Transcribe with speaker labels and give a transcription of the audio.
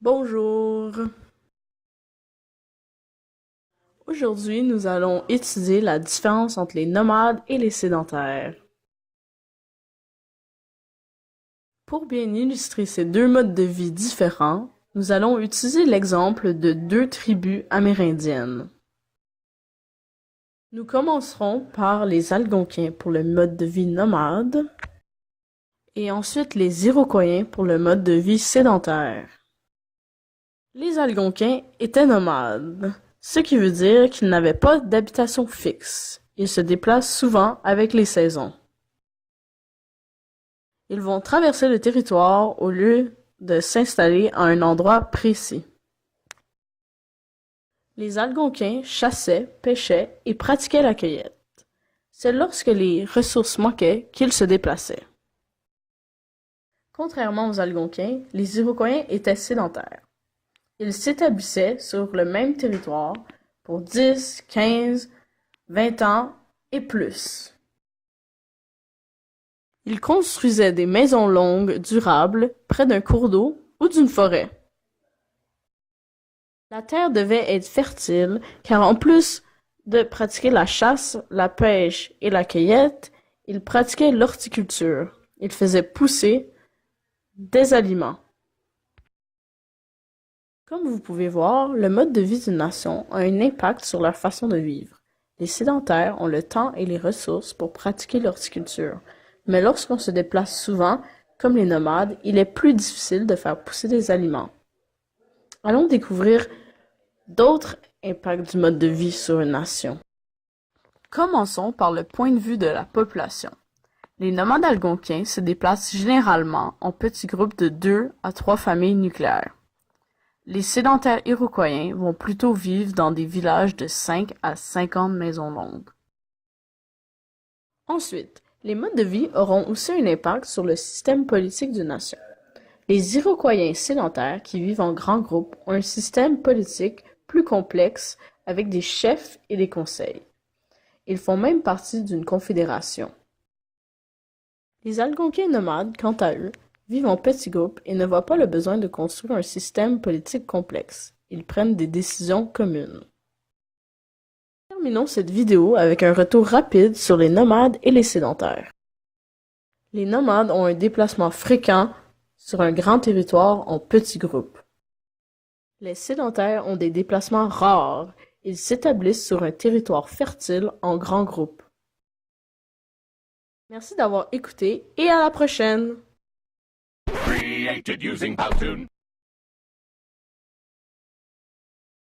Speaker 1: Bonjour! Aujourd'hui, nous allons étudier la différence entre les nomades et les sédentaires. Pour bien illustrer ces deux modes de vie différents, nous allons utiliser l'exemple de deux tribus amérindiennes. Nous commencerons par les Algonquins pour le mode de vie nomade et ensuite les Iroquois pour le mode de vie sédentaire. Les Algonquins étaient nomades, ce qui veut dire qu'ils n'avaient pas d'habitation fixe. Ils se déplacent souvent avec les saisons. Ils vont traverser le territoire au lieu de s'installer à un endroit précis. Les Algonquins chassaient, pêchaient et pratiquaient la cueillette. C'est lorsque les ressources manquaient qu'ils se déplaçaient. Contrairement aux Algonquins, les Iroquois étaient sédentaires. Ils s'établissaient sur le même territoire pour 10, 15, 20 ans et plus. Ils construisaient des maisons longues durables près d'un cours d'eau ou d'une forêt. La terre devait être fertile car en plus de pratiquer la chasse, la pêche et la cueillette, ils pratiquaient l'horticulture. Ils faisaient pousser des aliments. Comme vous pouvez voir, le mode de vie d'une nation a un impact sur leur façon de vivre. Les sédentaires ont le temps et les ressources pour pratiquer l'horticulture, mais lorsqu'on se déplace souvent, comme les nomades, il est plus difficile de faire pousser des aliments. Allons découvrir d'autres impacts du mode de vie sur une nation. Commençons par le point de vue de la population. Les nomades algonquins se déplacent généralement en petits groupes de 2 à 3 familles nucléaires. Les sédentaires iroquois vont plutôt vivre dans des villages de 5 à 50 maisons longues. Ensuite, les modes de vie auront aussi un impact sur le système politique d'une nation. Les Iroquois sédentaires qui vivent en grands groupes ont un système politique plus complexe avec des chefs et des conseils. Ils font même partie d'une confédération. Les Algonquins nomades, quant à eux, vivent en petits groupes et ne voient pas le besoin de construire un système politique complexe. Ils prennent des décisions communes. Terminons cette vidéo avec un retour rapide sur les nomades et les sédentaires. Les nomades ont un déplacement fréquent sur un grand territoire en petits groupes. Les sédentaires ont des déplacements rares. Ils s'établissent sur un territoire fertile en grands groupes. Merci d'avoir écouté et à la prochaine!
Speaker 2: Created using Powtoon.